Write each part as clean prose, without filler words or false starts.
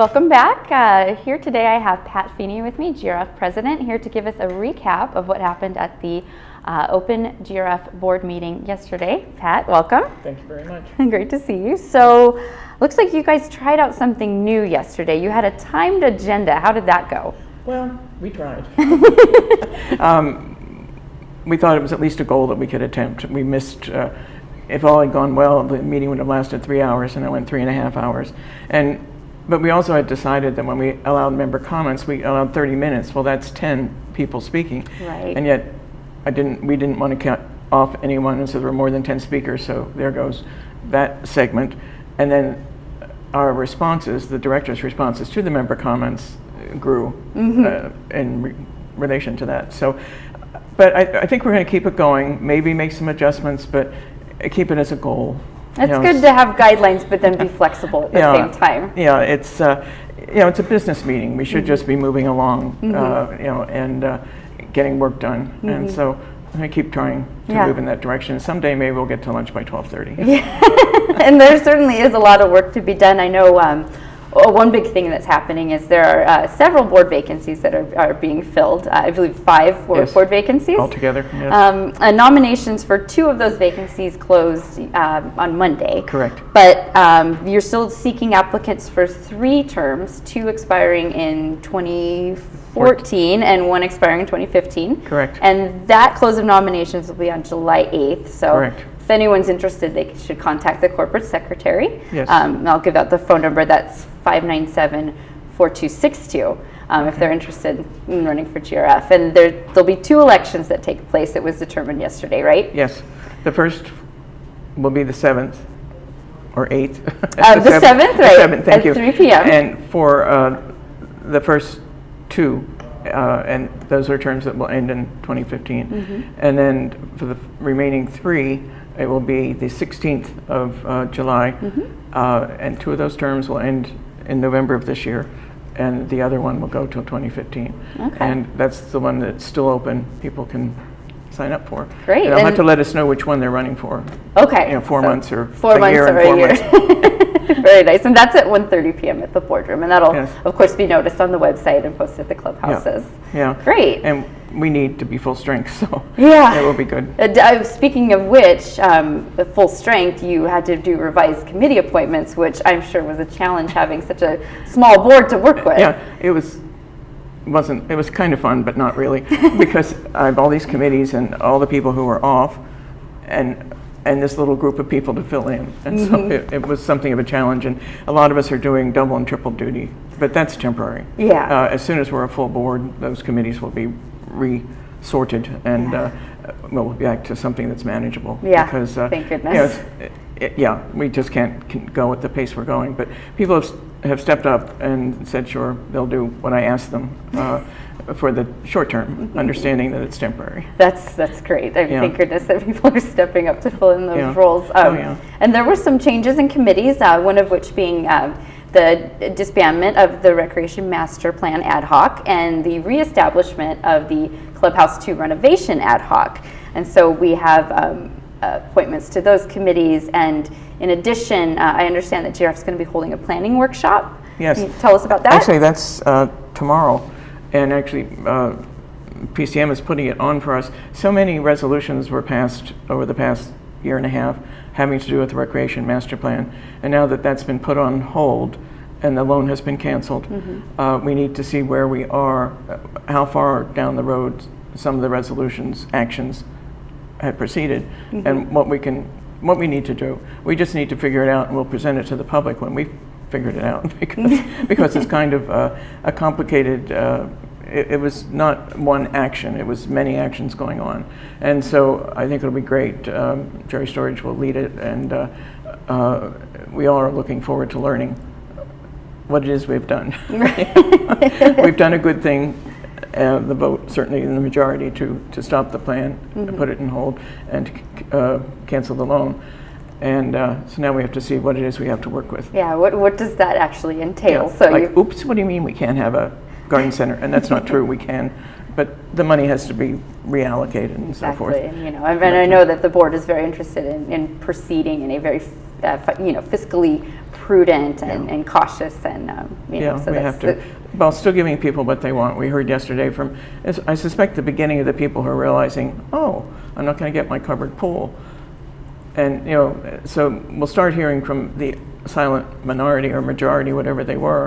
Welcome back. Here today I have Pat Feeney with me, GRF President, here to give us a recap of what happened at the Open GRF board meeting yesterday. Pat, welcome. Thank you very much. Great to see you. So, looks like you guys tried out something new yesterday. You had a timed agenda. How did that go? Well, we tried. We thought it was at least a goal that we could attempt. We missed, if all had gone well, the meeting would have lasted 3 hours, and it went 3.5 hours. But we also had decided that when we allowed member comments, we allowed 30 minutes. Well, that's 10 people speaking. Right. And yet, we didn't want to cut off anyone, and so there were more than 10 speakers, so there goes that segment. And then our responses, the director's responses to the member comments grew in relation to that. So, but I think we're going to keep it going, maybe make some adjustments, but keep it as a goal. It's good to have guidelines, but then be flexible at the same time. Yeah, it's it's a business meeting. We should just be moving along, and getting work done. And so I'm going to keep trying to move in that direction. Someday maybe we'll get to lunch by 12:30. Yeah, and there certainly is a lot of work to be done. I know one big thing that's happening is there are several board vacancies that are being filled. I believe 5 board vacancies. Altogether, yes. Nominations for 2 of those vacancies closed on Monday. Correct. But you're still seeking applicants for 3 terms, 2 expiring in 2014 and 1 expiring in 2015. Correct. And that close of nominations will be on July 8th. So correct. If anyone's interested, they should contact the corporate secretary. Yes. I'll give out the phone number. That's 597-4262 if they're interested in running for GRF. And there'll be 2 elections that take place. It was determined yesterday, right? Yes. The first will be the 7th or 8th. The 7th, right? 7th, thank you. At 3 p.m. And for the first 2, and those are terms that will end in 2015. And then for the remaining 3, it will be the 16th of July, and 2 of those terms will end in November of this year, and the other one will go till 2015. Okay. And that's the one that's still open. People can sign up for. Great. And they'll have to let us know which one they're running for. Okay. 4 months or 4 months year or and 4 a year. months. Very nice. And that's at 1:30 p.m. at the boardroom. And that'll, Yes. of course, be noticed on the website and posted at the clubhouses. Yeah. Great. And we need to be full strength, so yeah, it will be good. Speaking of which, full strength, you had to do revised committee appointments, which I'm sure was a challenge having such a small board to work with. Yeah, it was kind of fun, but not really, because I have all these committees and all the people who are off, and this little group of people to fill in. And so it was something of a challenge, and a lot of us are doing double and triple duty, but that's temporary. Yeah. As soon as we're a full board, those committees will be resorted, and we'll be back to something that's manageable. Yeah, because, thank goodness. We just can't go at the pace we're going, but people have stepped up and said, sure, they'll do what I asked them for the short term, understanding that it's temporary. That's great. Thank goodness that people are stepping up to fill in those roles. And there were some changes in committees, one of which being the disbandment of the Recreation Master Plan Ad Hoc and the reestablishment of the Clubhouse 2 Renovation Ad Hoc. And so we have appointments to those committees. And in addition, I understand that GRF is going to be holding a planning workshop. Yes. Can you tell us about that? Actually, that's tomorrow. And actually, PCM is putting it on for us. So many resolutions were passed over the past year and a half having to do with the Recreation Master Plan. And now that that's been put on hold and the loan has been canceled, we need to see where we are, how far down the road some of the resolutions, actions have proceeded, and what we need to do. We just need to figure it out, and we'll present it to the public when we figured it out, because it's kind of a complicated, it was not one action, it was many actions going on. And so I think it'll be great. Jerry Storage will lead it, and we all are looking forward to learning what it is we've done. We've done a good thing, the vote certainly in the majority to stop the plan, and put it in hold, and cancel the loan. And so now we have to see what it is we have to work with. Yeah, what does that actually entail? Yeah, so oops, what do you mean we can't have a garden center? And that's not true, we can, but the money has to be reallocated and so forth. Exactly, and I know that the board is very interested in proceeding in a very fiscally prudent and cautious, and so we have to, while still giving people what they want. We heard yesterday from, I suspect, the beginning of the people who are realizing, oh, I'm not going to get my covered pool. And, so we'll start hearing from the silent minority or majority, whatever they were.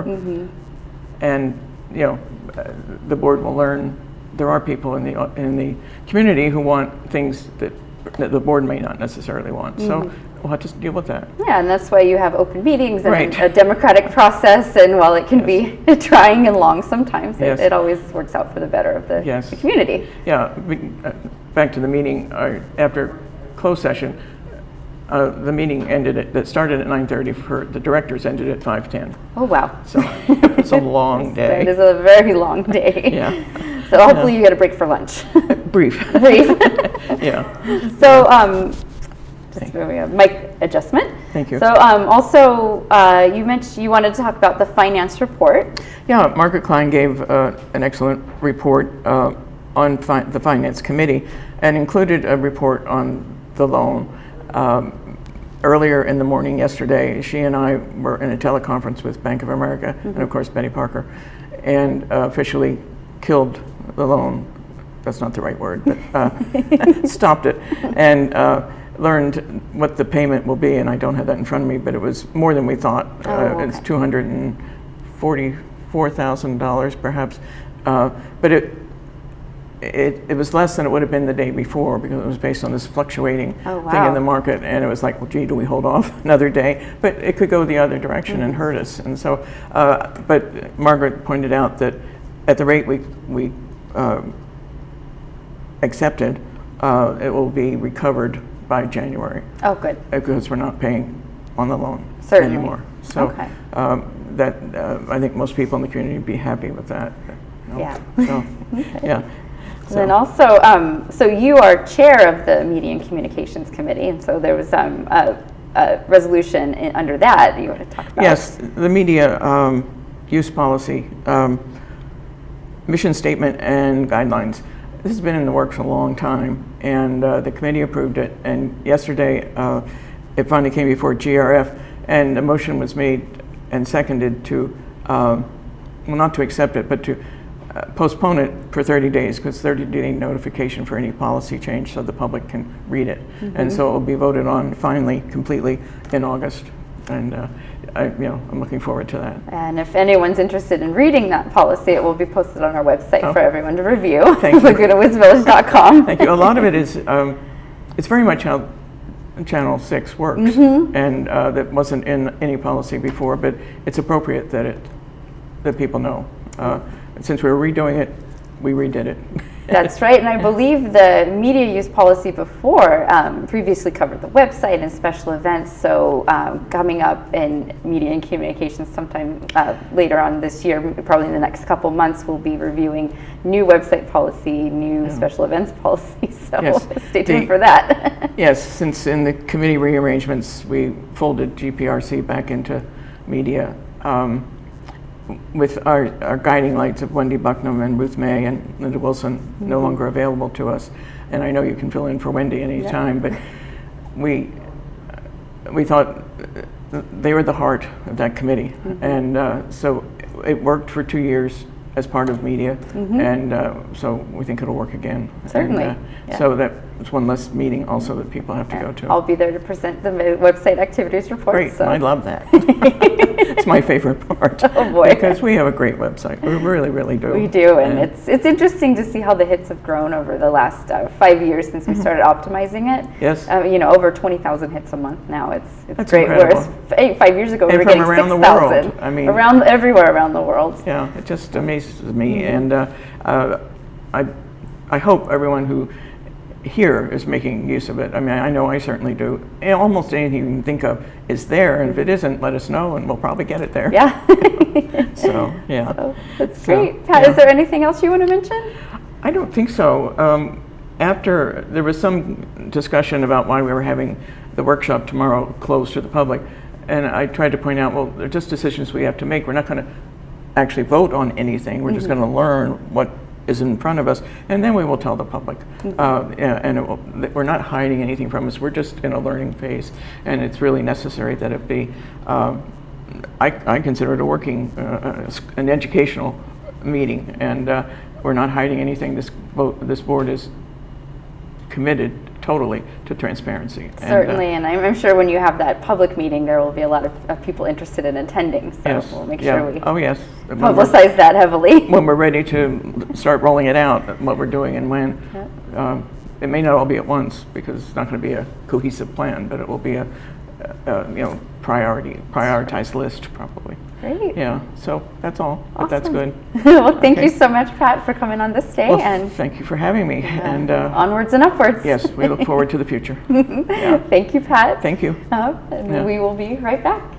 And, the board will learn there are people in the community who want things that the board may not necessarily want. So we'll have to deal with that. Yeah, and that's why you have open meetings and a democratic process. And while it can be trying and long sometimes, it always works out for the better of the community. Yeah, back to the meeting after closed session. The meeting that started at 9:30 for the directors ended at 5:10. Oh, wow. So it's a long day. It is a very long day. Yeah. So hopefully you get a break for lunch. Brief. Yeah. So just mic adjustment. Thank you. So also you mentioned you wanted to talk about the finance report. Yeah, Margaret Klein gave an excellent report on the finance committee and included a report on the loan. Earlier in the morning yesterday, she and I were in a teleconference with Bank of America and of course Betty Parker, and officially killed the loan. That's not the right word, but stopped it, and learned what the payment will be. And I don't have that in front of me, but it was more than we thought. It's $244,000 perhaps, but it was less than it would have been the day before, because it was based on this fluctuating thing in the market, and it was like, well, gee, do we hold off another day? But it could go the other direction and hurt us. And so, but Margaret pointed out that at the rate we accepted, it will be recovered by January. Oh, good. Because we're not paying on the loan anymore. So that I think most people in the community would be happy with that. Yeah. So, yeah. So. And also, so you are chair of the Media and Communications Committee, and so there was a resolution under that you want to talk about. Yes, the media use policy, mission statement and guidelines. This has been in the works a long time, and the committee approved it, and yesterday it finally came before GRF, and a motion was made and seconded to, well, not to accept it, but to postpone it for 30 days, because 30-day notification for any policy change so the public can read it. And so it will be voted on finally, completely in August. And I'm looking forward to that. And if anyone's interested in reading that policy, it will be posted on our website for everyone to review. Thank you. LagunaWoodsVillage.com. Thank you. A lot of it is, it's very much how Channel 6 works, and that wasn't in any policy before, but it's appropriate that people know. Since we were redoing it, we redid it. That's right, and I believe the media use policy before previously covered the website and special events, so coming up in media and communications sometime later on this year, probably in the next couple months, we'll be reviewing new website policy, new special events policy, so stay tuned for that. Yes, since in the committee rearrangements, we folded GPRC back into media. With our guiding lights of Wendy Bucknam and Ruth May and Linda Wilson no longer available to us. And I know you can fill in for Wendy anytime, but we thought they were the heart of that committee. And so it worked for 2 years as part of media, and so we think it'll work again. Certainly. And, so that's one less meeting also that people have to go to. I'll be there to present the website activities report. Great, so. I love that. It's my favorite part. Oh boy. Because we have a great website. We really, really do. We do, and it's interesting to see how the hits have grown over the last 5 years since we started optimizing it. Yes. Over 20,000 hits a month now. It's That's great. incredible. Whereas 5 years ago we were from getting around 6,000. the world. I mean, everywhere around the world. Yeah, it just amazes me, and I hope everyone who here is making use of it. I mean, I know I certainly do. And almost anything you can think of is there, and if it isn't, let us know, and we'll probably get it there. Yeah. So, yeah. So, that's great. Pat, is there anything else you want to mention? I don't think so. After, there was some discussion about why we were having the workshop tomorrow closed to the public, and I tried to point out, well, they're just decisions we have to make. We're not going to actually vote on anything. We're just going to learn what is in front of us, and then we will tell the public. And we're not hiding anything from us. We're just in a learning phase, and it's really necessary that it be I consider it a working, an educational meeting, and we're not hiding anything. This board is committed totally to transparency. Certainly, and I'm sure when you have that public meeting, there will be a lot of people interested in attending, so yes, we'll make sure we publicize that heavily. When we're ready to start rolling it out, what we're doing and when. Yep. It may not all be at once, because it's not going to be a cohesive plan, but it will be a prioritized list, probably. Great. Yeah, so that's all. Awesome. But that's good. Well, thank you so much, Pat, for coming on this day. Well, and thank you for having me. And onwards and upwards. Yes, we look forward to the future. Thank you, Pat. Thank you. And we will be right back.